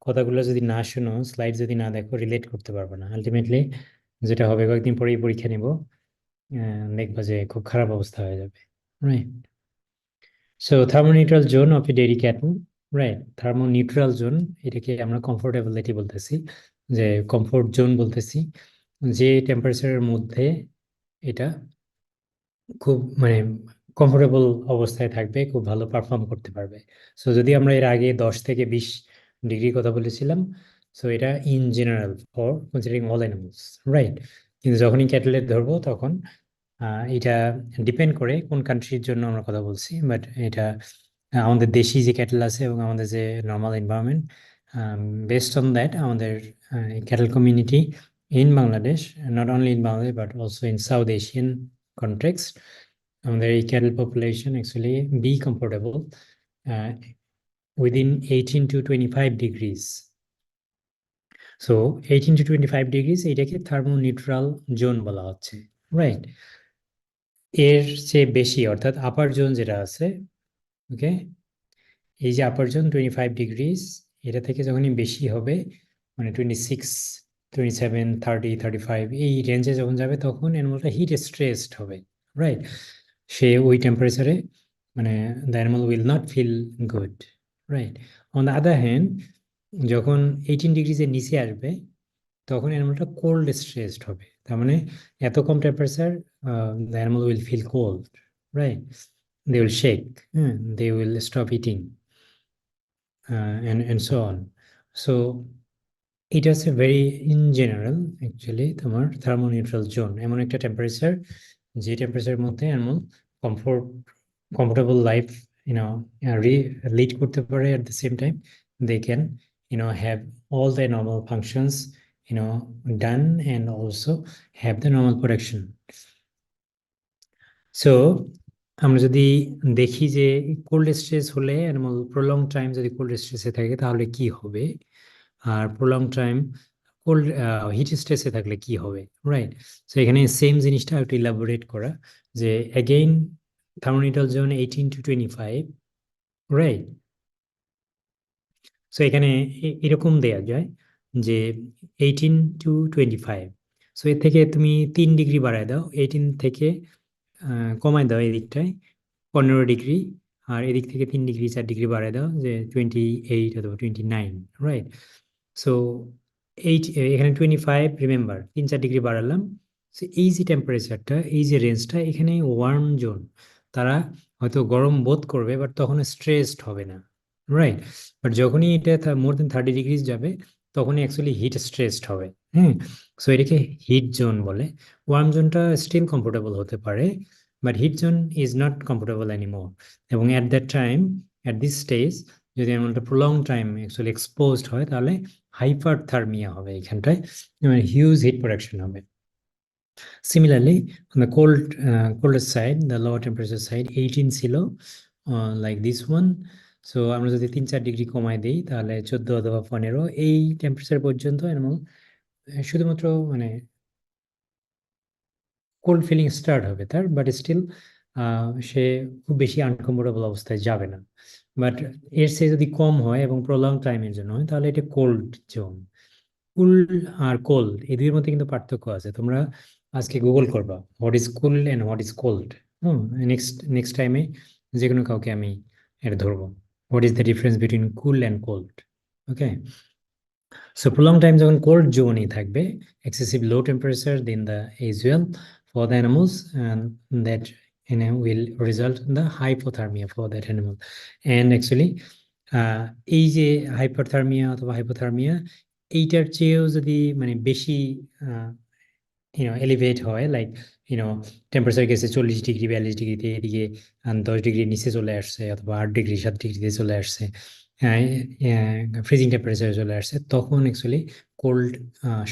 কথাগুলো যদি না শোনো, স্লাইড যদি না দেখো, রিলেট করতে পারবে না। আলটিমেটলি যেটা হবে, কয়েকদিন পরেই পরীক্ষা নিব, দেখবো যে খুব খারাপ অবস্থা হয়ে যাবে, right? So thermoneutral zone of a dairy cattle, right? Thermoneutral zone, এটাকে আমরা কমফোর্টেবিলিটি বলতেছি, যে কমফোর্ট জোন বলতেছি, যে টেম্পারেচারের মধ্যে এটা খুব মানে কমফোর্টেবল অবস্থায় থাকবে, খুব ভালো পারফর্ম করতে পারবে। সো যদি আমরা এর আগে 10 থেকে 20 ডিগ্রি কথা বলেছিলাম, সো এটা in general for considering all animals, right? কিন্তু যখনই ক্যাটেলের ধরবো তখন এটা ডিপেন্ড করে কোন কান্ট্রির জন্য আমরা কথা বলছি, বাট এটা আমাদের দেশি যে ক্যাটেল আছে এবং আমাদের যে normal environment, based on that আমাদের cattle community in Bangladesh, not only in Bangladesh but also in South Asian context, আমাদের এই cattle population actually be comfortable within 18 to 25 degrees. So 18 to 25 degrees এটাকে থার্মোনিউট্রাল জোন বলা হচ্ছে, রাইট? এর চেয়ে বেশি অর্থাৎ আপার জোন যেটা আছে, ওকে, এই যে আপার জোন 25 ডিগ্রিজ, এটা থেকে যখনই বেশি হবে, মানে 26, 27, 30, 35 এই রেঞ্জে যখন যাবে তখন অ্যানিমালটা হিট স্ট্রেসড হবে, রাইট? সে ওই টেম্পারেচারে মানে the animal will not feel good, right? On the other hand, যখন 18 ডিগ্রিজের নিচে আসবে তখন অ্যানিমালটা কোল্ড স্ট্রেসড হবে, তার মানে এত কম temperature, the animal will feel cold, right? They will shake, they will stop eating, and so on. So it is a very in general actually তোমার থার্মোনিউট্রাল জোন এমন একটা টেম্পারেচার, যে টেম্পারেচারের মধ্যে অ্যানিমাল কমফোর্টেবল লাইফ লিড করতে পারে, at the same time they can have all the normal functions done and also have the normal production. So আমরা যদি দেখি যে কোল্ড স্ট্রেস হলে অ্যানিমাল প্রলং টাইম যদি কোল্ড স্ট্রেসে থাকে তাহলে কি হবে, আর প্রলং টাইম কোল্ড হিট স্ট্রেসে থাকলে কি হবে, রাইট? সো এখানে সেম জিনিসটা একটু ইলাবোরেট করা, যে again thermoneutral zone 18 to 25, right? So এখানে এরকম দেয়া যায় যে 18 to 25, সো এর থেকে তুমি 3 ডিগ্রি বাড়ায় দাও, 18 থেকে কমায় দাও এদিকটায় 15 ডিগ্রি, আর এদিক থেকে 3 ডিগ্রি 4 ডিগ্রি বাড়ায় দাও, যে 28 অথবা 29, রাইট? সো এখানে 25, রিমেম্বার 3-4 ডিগ্রি বাড়ালাম। সো এই যে টেম্পারেচারটা, এই যে রেঞ্জটা, এখানে ওয়ার্ম জোন, তারা হয়তো গরম বোধ করবে বাট তখন স্ট্রেসড হবে না, রাইট? বাট যখনই এটা মোর দেন 30 ডিগ্রিজ যাবে তখনই অ্যাকচুয়ালি হিট স্ট্রেসড হবে, হ্যাঁ। সো এটাকে হিট জোন বলে। ওয়ার্ম জোনটা স্টিল কমফোর্টেবল হতে পারে, but heat zone is not comfortable anymore. এবং at that time, at this stage, যদি অ্যানিমালটা প্রলং টাইম অ্যাকচুয়ালি এক্সপোজড হয় তাহলে হাইপারথার্মিয়া হবে, এখানটায় হিউজ হিট প্রোডাকশন হবে। Similarly, on the coldest side, the lower temperature side, 18 ছিল, like this one. So আমরা যদি 3-4 ডিগ্রি কমাই দিই তাহলে 14 অথবা 15 এই টেম্পারেচার পর্যন্ত অ্যানিমাল শুধুমাত্র কোল্ড ফিলিং স্টার্ট হবে তার, বাট স্টিল সে খুব বেশি আনকমফোর্টেবল অবস্থায় যাবে না। বাট এর চেয়ে যদি কম হয় এবং প্রলং টাইমের জন্য হয় তাহলে এটা কোল্ড জোন। কুল আর কোল্ড এই দুইয়ের মধ্যে কিন্তু পার্থক্য আছে, তোমরা আজকে গুগল করবা what is cool and what is cold. Next টাইমে যে কোনো কাউকে আমি এটা ধরবো, what is the difference between cool and cold, okay? So prolong time যখন কোল্ড জোনই থাকবে, excessive low temperature then the usual for the animals, and that will result in the hypothermia for that animal. And actually এই যে hyperthermia অথবা hypothermia, এইটার চেয়েও যদি মানে বেশি এলিভেট হয়, লাইক টেম্পারেচার গেছে 40 ডিগ্রি 42 ডিগ্রিতে, এদিকে 10 ডিগ্রির নিচে চলে আসছে, অথবা 8 ডিগ্রি 7 ডিগ্রিতে চলে আসছে, ফ্রিজিং টেম্পারেচারে চলে আসছে, তখন অ্যাকচুয়ালি কোল্ড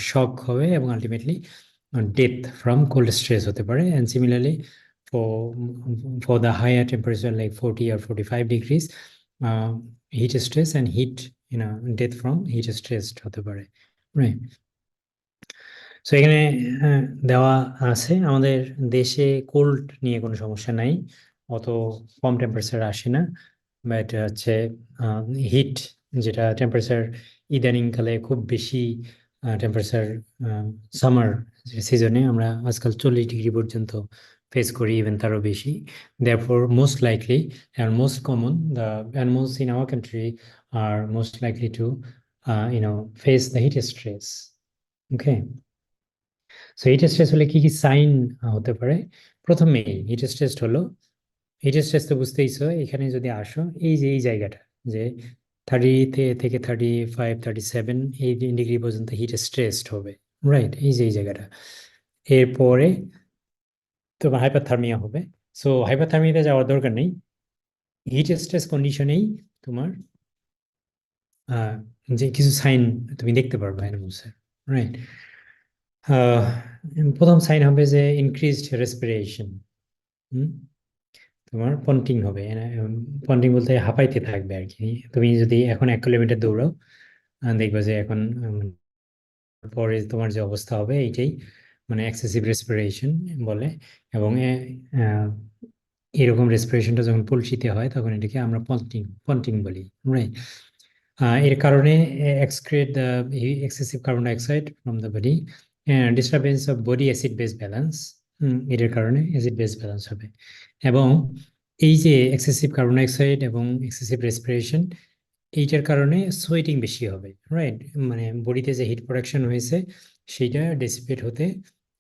শক হবে এবং ultimately death from cold stress হতে পারে। And similarly for the higher temperature like 40 or 45 degrees, heat stress and death from heat stress হতে পারে, রাইট? সো এখানে দেওয়া আছে, আমাদের দেশে কোল্ড নিয়ে কোনো সমস্যা নাই, অত কম টেম্পারেচার আসে না, বাট হচ্ছে হিট যেটা টেম্পারেচার ইদানিংকালে খুব বেশি টেম্পারেচার, সামার সিজনে আমরা আজকাল 40 ডিগ্রি পর্যন্ত ফেস করি, ইভেন তারও বেশি। Therefore, most likely and most common, the animals in our country are most likely to, face the heat stress. Okay. So heat stress হলে কি কি সাইন হতে পারে? প্রথমেই হিট স্ট্রেস হলো, হিট স্ট্রেস তো বুঝতেইছো, এখানে যদি আসো এই যে এই জায়গাটা, যে 30 থেকে 35-37 এই ডিগ্রি পর্যন্ত হিট স্ট্রেসড হবে, রাইট? এই যে এই জায়গাটা। এরপরে তোমার হাইপারথার্মিয়া হবে। সো হাইপারথার্মিয়াতে যাওয়ার দরকার নেই, হিট স্ট্রেস কন্ডিশনেই তোমার যে কিছু সাইন তুমি দেখতে পারবে অ্যানিমালসের, রাইট? প্রথম সাইন হবে যে ইনক্রিজড রেসপিরেশন, তোমার পন্টিং হবে। পন্টিং বলতে হাঁপাইতে থাকবে আর কি। তুমি যদি এখন 1 কিলোমিটার দৌড়াও, দেখবে যে এখন পরে তোমার যে অবস্থা হবে এইটাই, মানে এক্সেসিভ রেসপিরেশন বলে। এবং এরকম রেসপিরেশনটা যখন পলসিতে হয় তখন এটাকে আমরা পন্টিং পন্টিং বলি, রাইট? এর কারণে excrete the excessive carbon dioxide from the body, disturbance of body acid base balance, এটার কারণে অ্যাসিড বেস ব্যালেন্স হবে। এবং এই যে এক্সেসিভ কার্বন ডাইঅক্সাইড এবং এক্সেসিভ রেসপিরেশন, এইটার কারণে সোয়েটিং বেশি হবে, রাইট? মানে বডিতে যে হিট প্রোডাকশন হয়েছে সেইটা ডেসিপেট হতে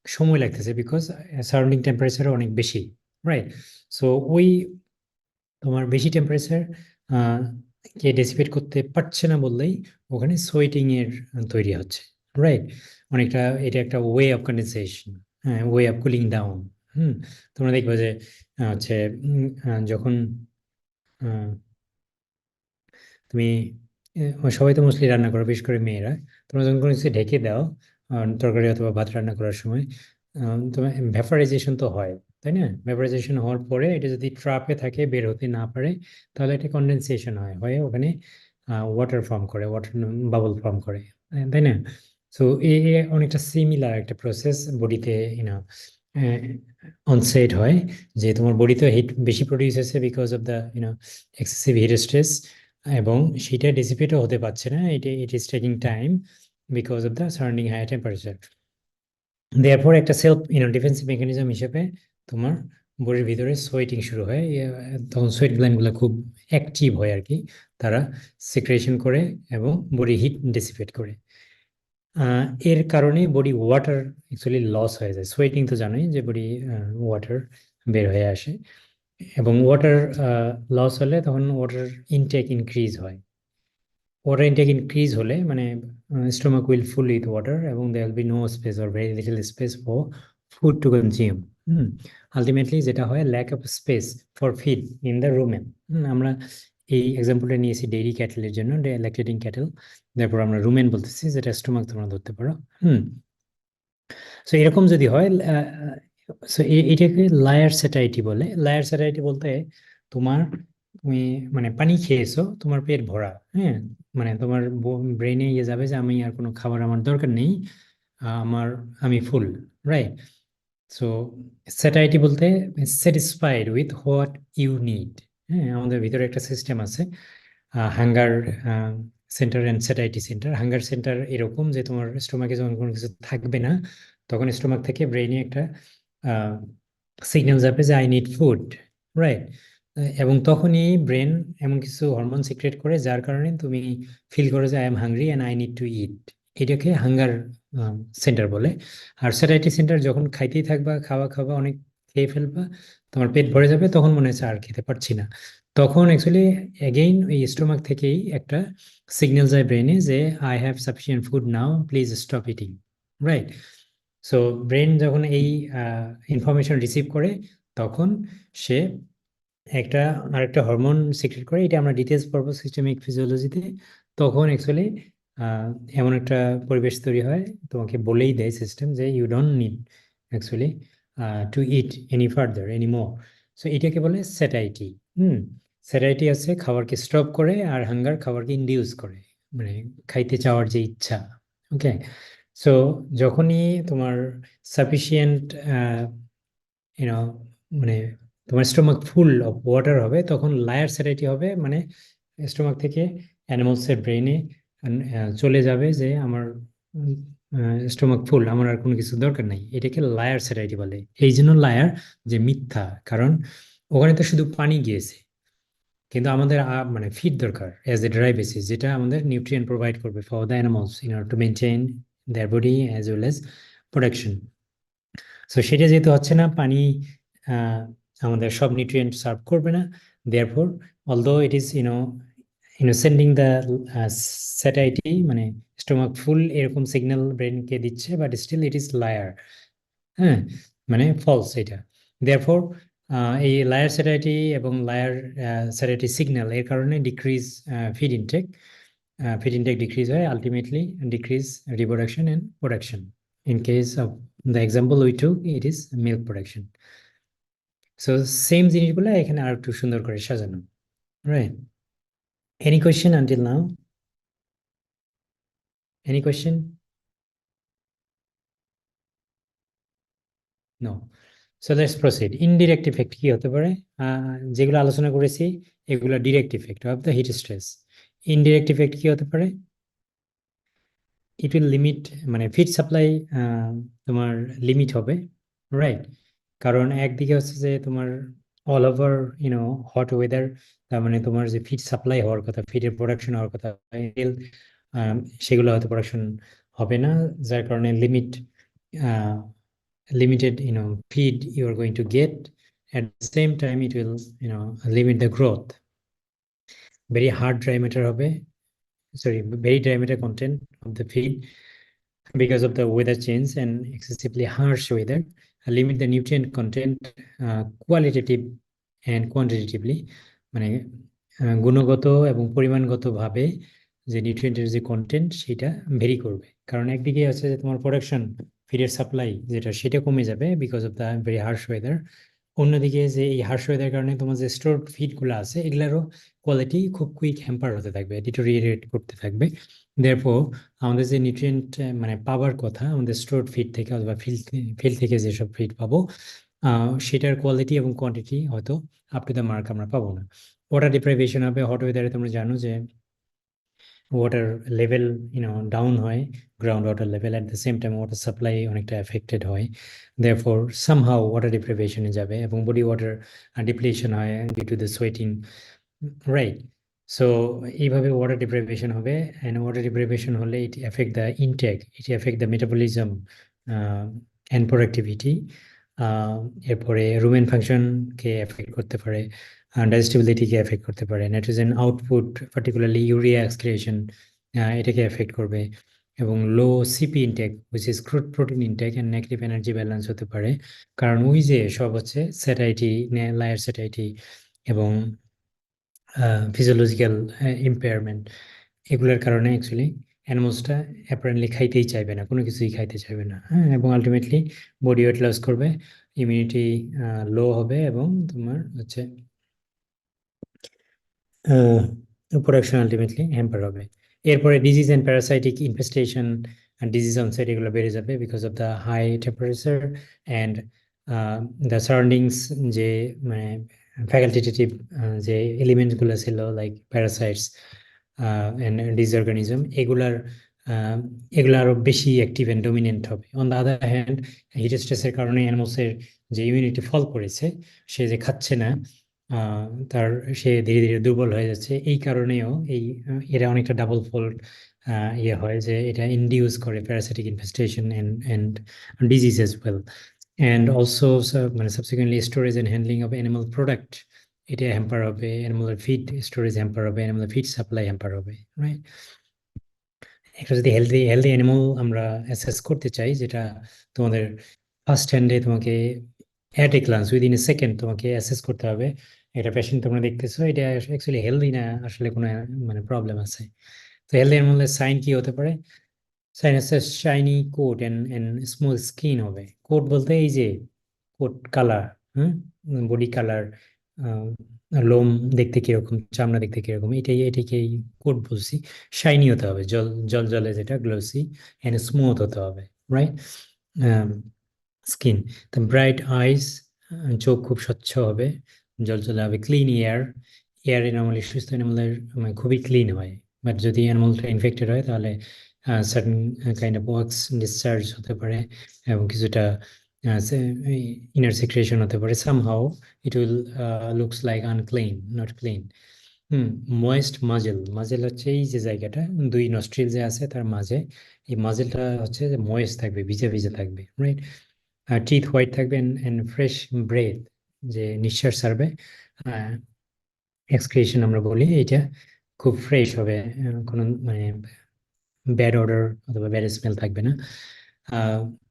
সময় লাগতেছে, বিকজ সারাউন্ডিং টেম্পারেচার অনেক বেশি, রাইট? সো ওই তোমার বেশি টেম্পারেচার কে ডেসিপেট করতে পারছে না বললেই ওখানে সোয়েটিং এর তৈরি হচ্ছে, রাইট? অনেকটা এটা একটা way of condensation, way of cooling down. তোমরা দেখবে যে হচ্ছে যখন তুমি সবাই তো মোস্টলি রান্না করো, বিশেষ করে মেয়েরা, তোমরা যখন কোনো কিছু ঢেকে দাও তরকারি অথবা ভাত রান্না করার সময়, তোমার ভ্যাপারাইজেশন তো হয়, তাই না? ভ্যাপারাইজেশন হওয়ার পরে এটা যদি ট্রাপে থাকে, বের হতে না পারে, তাহলে এটা কন্ডেনসেশন হয়, হয়ে ওখানে ওয়াটার ফর্ম করে, ওয়াটার বাবল ফর্ম করে, তাই না? সো অনেকটা সিমিলার একটা প্রসেস বডিতে অনসেট হয়, যে তোমার বডিতে হিট বেশি প্রডিউস হয়েছে because of the excessive heat stress, এবং সেটা ডিসিপেটও হতে পারছে না, it is taking time because of the surrounding high temperature. Therefore একটা সেলফ ডিফেন্সিভ মেকানিজম হিসেবে তোমার বডির ভিতরে সোয়েটিং শুরু হয়, তখন সোয়েট গ্ল্যান্ডগুলো খুব অ্যাক্টিভ হয় আর কি, তারা সিক্রেশন করে এবং বডি হিট ডিসিপেট করে। এর কারণে বডি ওয়াটার অ্যাকচুয়ালি লস হয়ে যায়। সোয়েটিং তো জানোই যে বডি ওয়াটার বের হয়ে আসে, এবং ওয়াটার লস হলে তখন ওয়াটার ইনটেক ইনক্রিজ হয়। ওয়াটার ইনটেক ইনক্রিজ হলে মানে stomach will full with water, এবং there will be no space or very little space for food to consume. Ultimately যেটা হয়, lack of space for feed in the rumen. আমরা এই এক্সাম্পলটা নিয়েছি dairy ক্যাটেলের জন্য, lactating cattle, তারপর আমরা রুমেন বলতেছি, যেটা স্টোমাক তোমরা ধরতে পারো। সো এরকম যদি হয়, সো এটাকে লায়ার স্যাটাইটি বলে। লায়ার স্যাটাইটি বলতে তুমি মানে পানি খেয়েছো, তোমার পেট ভরা, হ্যাঁ, মানে তোমার ব্রেনে ইয়ে যাবে যে আমি আর কোনো খাবার আমার দরকার নেই, আমি ফুল, রাইট? সো স্যাটাইটি বলতে satisfied with what you need. হ্যাঁ, আমাদের ভিতরে একটা সিস্টেম আছে, hunger centre and satiety centre. Hunger centre এরকম যে তোমার স্টোমাকে যখন কোনো কিছু থাকবে না, তখন স্টোমাক থেকে ব্রেইনে একটা সিগন্যাল যাবে যে আই নিড ফুড, রাইট? এবং তখনই ব্রেন এমন কিছু হরমোন সিক্রেট করে যার কারণে তুমি ফিল করো যে I am hungry and I need to eat. এটাকে হাঙ্গার সেন্টার বলে। আর স্যাটাইটি সেন্টার যখন খাইতেই থাকবা, খাওয়া অনেক খেয়ে ফেলবা, তোমার পেট ভরে যাবে, তখন মনে হচ্ছে আর খেতে পারছি না, তখন অ্যাকচুয়ালি এগেইন ওই স্টোমাক থেকেই একটা সিগন্যাল যায় ব্রেনে যে I have sufficient food now, please stop eating, right? So brain যখন এই ইনফরমেশন রিসিভ করে, তখন সে আরেকটা হরমোন সিক্রেট করে, এটা আমরা ডিটেলস পড়বো সিস্টেমিক ফিজিওলজিতে। তখন অ্যাকচুয়ালি এমন একটা পরিবেশ তৈরি হয়, তোমাকে বলেই দেয় সিস্টেম যে you don't need actually to eat any further any more. So এটাকে বলে স্যাটাইটি। স্যাটাইটি আছে খাবারকে স্টপ করে, আর হাঙ্গার খাবারকে ইনডিউস করে, মানে খাইতে চাওয়ার যে ইচ্ছা। ওকে, সো যখনই তোমার সাফিসিয়েন্ট মানে তোমার স্টোমাক ফুল অফ ওয়াটার হবে, তখন লায়ার স্যাটাইটি হবে, মানে স্টোমাক থেকে অ্যানিমালসের ব্রেনে চলে যাবে যে আমার স্টোমাক ফুল, আমার আর কোনো কিছু দরকার নাই, এটাকে লায়ার স্যাটাইটি বলে। এই জন্য লায়ার যে মিথ্যা, কারণ ওখানে তো শুধু পানি গিয়েছে, কিন্তু আমাদের মানে ফিড দরকার অ্যাজ এ ড্রাই বেসিস, যেটা আমাদের নিউট্রিয়েন্ট প্রোভাইড করবে for the animals in order to maintain there body as well as production. So সেটা যেহেতু হচ্ছে না, পানি আমাদের সব নিউট্রিয়েন্ট সার্ভ করবে না, therefore although it is sending the satiety, মানে স্টোমাক ফুল এরকম সিগন্যাল ব্রেনকে দিচ্ছে, but still it is liar. হ্যাঁ, মানে ফলস এটা। দেয়ারফর এই লায়ার স্যাটাইটি এবং লায়ার স্যাটাইটি সিগন্যাল এর কারণে ডিক্রিজ ফিড ইনটেক, ডিক্রিজ হয়, ultimately decrease reproduction and production. In case of the example we took, it is milk production. So same জিনিসগুলো এখানে আর একটু সুন্দর করে সাজানো, right? Any question until now? Any question? No. So let's proceed. Indirect effect কি হতে পারে? যেগুলো আলোচনা করেছি এগুলো direct effect of the heat stress. Indirect effect কি হতে পারে? It will limit, মানে ফিড সাপ্লাই তোমার লিমিট হবে, রাইট? কারণ একদিকে হচ্ছে যে তোমার অল ওভার হট ওয়েদার, তার মানে তোমার যে ফিড সাপ্লাই হওয়ার কথা, ফিডের প্রোডাকশন হওয়ার কথা, সেগুলো হয়তো প্রোডাকশন হবে না, যার কারণে limited feed you are going to get. At the same time it will limit the growth. Very hard dry matter হবে, sorry, very dry matter content of the feed because of the weather change and excessively harsh weather. Limit the nutrient content qualitative and quantitatively, মানে গুণগত এবং পরিমাণগত ভাবে যে নিউট্রিয়েন্টের যে content সেটা very করবে। কারণ একদিকে আছে যে তোমার প্রোডাকশন, ফিডের সাপ্লাই যেটা, সেটা কমে যাবে because of the very harsh weather. অন্যদিকে যে এই হার্শ ওয়েদার কারণে তোমার যে স্টোরড ফিডগুলো আছে এগুলারও কোয়ালিটি খুব কুইক হ্যাম্পার হতে থাকবে, ডিটোরিয়েট করতে থাকবে। দেয়ারফর আমাদের যে নিউট্রিয়েন্ট মানে পাওয়ার কথা আমাদের স্টোরড ফিড থেকে অথবা ফিল্ড থেকে যেসব ফিড পাবো সেটার কোয়ালিটি এবং কোয়ান্টিটি হয়তো আপ টু দ্য মার্ক আমরা পাবো না। ওয়াটার ডিপ্রাইভেশন হবে, হট ওয়েদারে তোমরা জানো যে ওয়াটার লেভেল ডাউন হয়, ground water level, at the same time water supply অনেকটা এফেক্টেড হয়। দেয়ারফর সামহাউ ওয়াটার ডিপ্রাইভেশনে যাবে এবং বডি ওয়াটার ডিপ্লিশন হয় due to the sweating, right? So এইভাবে ওয়াটার ডিপ্রাইভেশন হবে, অ্যান্ড ওয়াটার ডিপ্রাইভেশন হলে it affect the intake, it affect the metabolism and productivity. এরপরে রুমেন ফাংশনকে এফেক্ট করতে পারে, ডাইজেস্টিবিলিটিকে এফেক্ট করতে পারে, nitrogen output particularly urea excretion এটাকে এফেক্ট করবে, এবং low CP intake which is crude protein intake and negative energy balance হতে পারে। কারণ ওই যে সব হচ্ছে স্যাটাইটি, লায়ার স্যাটাইটি এবং ফিজিওলজিক্যাল ইম্পেয়ারমেন্ট, এগুলোর কারণে অ্যাকচুয়ালি অ্যানিমালসটা অ্যাপারেন্টলি খাইতেই চাইবে না, কোনো কিছুই খাইতে চাইবে না, হ্যাঁ, এবং আলটিমেটলি বডি ওয়েট লস করবে, ইমিউনিটি লো হবে, এবং তোমার হচ্ছে প্রোডাকশন আলটিমেটলি হ্যাম্পার হবে। এরপরে disease and parasitic infestation and disease onset এগুলো বেড়ে যাবে because of the high temperature and the surroundings, যে মানে ফ্যাকাল্টেটিভ যে এলিমেন্টসগুলো ছিল like parasites and disease organism, এগুলো আরো বেশি অ্যাক্টিভ অ্যান্ড ডমিনেন্ট হবে। On the other hand heat স্ট্রেসের কারণে অ্যানিমালসের যে ইমিউনিটি ফল করেছে, সে যে খাচ্ছে না, তার সে ধীরে ধীরে দুর্বল হয়ে যাচ্ছে। এই কারণেও এরা অনেকটা ডাবল ফোল্ড ইয়ে হয়, যে এটা ইনডিউস করে parasitic infestation and disease as well, and also মানে subsequently storage and handling of animal product, এটা হ্যাম্পার হবে, অ্যানিমালের ফিড স্টোরেজ হ্যাম্পার হবে, অ্যানিমালের ফিড সাপ্লাই হ্যাম্পার হবে, রাইট? একটা যদি হেলদি অ্যানিমাল আমরা অ্যাসেস করতে চাই, যেটা তোমাদের ফার্স্ট হ্যান্ডে তোমাকে at a glance within a second তোমাকে অ্যাসেস করতে হবে একটা পেশেন্ট তোমরা দেখতেছো এটা অ্যাকচুয়ালি হেলদি না আসলে কোনো মানে প্রবলেম আছে। তো হেলদি অ্যানিমালের সাইন কি হতে পারে? সাইন হচ্ছে shiny coat and smooth skin হবে। কোট বলতে এই যে কোট কালার, বডি কালার, লোম দেখতে কিরকম, চামড়া দেখতে কিরকম, এটাকেই কোট বলছি। শাইনি হতে হবে, জল জলে যেটা গ্লোসি এন্ড স্মুথ হতে হবে, রাইট? স্কিন, তো ব্রাইট আইস, চোখ খুব স্বচ্ছ হবে, জলজলে হবে। ক্লিন এয়ার নর্মালি সুস্থ অ্যানিমালের খুবই ক্লিন হয়, বাট যদি অ্যানিমালটা ইনফেক্টেড হয় তাহলে certain kind of works discharge হতে পারে এবং কিছুটা ইনার সিক্রেশন হতে পারে, somehow it will looks like unclean, not clean. Moist muzzle হচ্ছে এই যে জায়গাটা দুই নস্ট্রিল যে আছে তার মাঝে, এই মাজেলটা হচ্ছে যে ময়েস্ট থাকবে, ভিজে ভিজে থাকবে, রাইট? আর টিথ হোয়াইট থাকবে এন্ড ফ্রেশ ব্রেথ, যে নিঃশ্বাস ছাড়বে, এক্সক্রিয়েশন আমরা বলি, এটা খুব ফ্রেশ হবে, কোনো মানে ব্যাড অর্ডার অথবা ব্যাড স্মেল থাকবে না।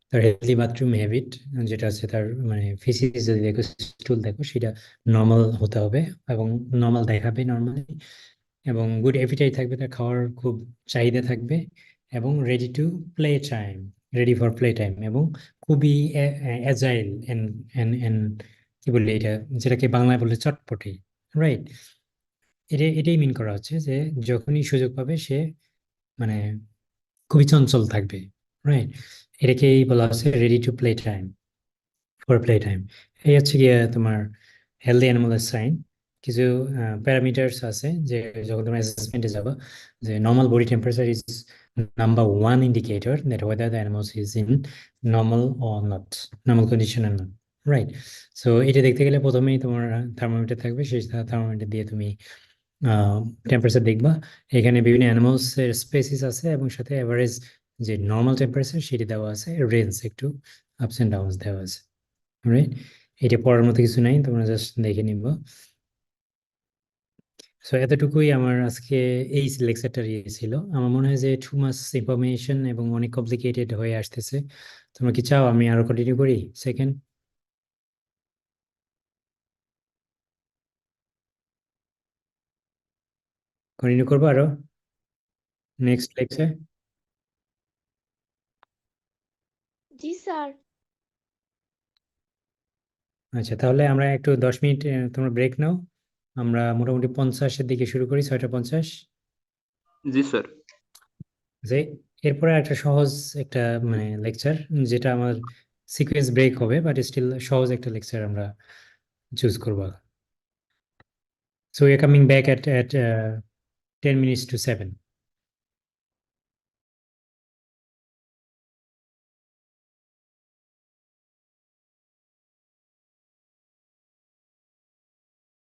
তার হেলদি বাথরুম হ্যাবিট, যেটা আছে তার মানে ফিসিস যদি দেখো, স্টুল দেখো, সেটা নর্মাল হতে হবে এবং নর্মাল দেখাবে নর্মালি, এবং গুড অ্যাপিটাইট থাকবে, তার খাওয়ার খুব চাহিদা থাকবে, এবং ready to play time, ready for play time, এবং খুবই অ্যাজাইল এন্ড কি বলি এটা, যেটাকে বাংলায় বলে চটপটে, রাইট? এটাই মিন করা হচ্ছে যে যখনই সুযোগ পাবে সে মানে খুবই চঞ্চল থাকবে, রাইট? এটাকেই বলা হচ্ছে ready to play time, for play time. এই হচ্ছে গিয়ে তোমার হেলদি অ্যানিমালের সাইন। কিছু প্যারামিটার্স আছে যে যখন তোমরা অ্যাসেসমেন্টে যাবা, যে normal body temperature is number one indicator that whether the animals is in normal or not, normal condition are not, right? So এটা দেখতে গেলে প্রথমেই তোমার থার্মোমিটার থাকবে, সেই থার্মোমিটার দিয়ে তুমি টেম্পারেচার দেখবা। এখানে বিভিন্ন অ্যানিমালস এর স্পেসিস আছে এবং সাথে এভারেজ যে নর্মাল টেম্পারেচার সেটি দেওয়া আছে, রেঞ্জ একটু আপস এন্ড ডাউনস দেওয়া আছে, রাইট? এটা পড়ার মতো কিছু নাই, তোমরা জাস্ট দেখে নিব। সো এতটুকুই আমার আজকে এই লেকচারটা ছিল। আমার মনে হয় যে টু মাচ ইনফরমেশন এবং অনেক কমপ্লিকেটেড হয়ে আসতেছে। তোমরা কি চাও আমি আরো কন্টিনিউ করি? সেকেন্ড কন্টিনিউ করবো আরো নেক্সট লেকচার? জি স্যার। আচ্ছা, তাহলে আমরা একটু 10 মিনিট তোমরা ব্রেক নাও। আমরা মোটামুটি 50-এর দিকে শুরু করি, 6:50। জি স্যার। যে এরপরে একটা সহজ একটা মানে লেকচার, যেটা আমার সিকোয়েন্স ব্রেক হবে, বাট স্টিল সহজ একটা লেকচার আমরা চুজ করবো। So we are coming back at 10 minutes to 7.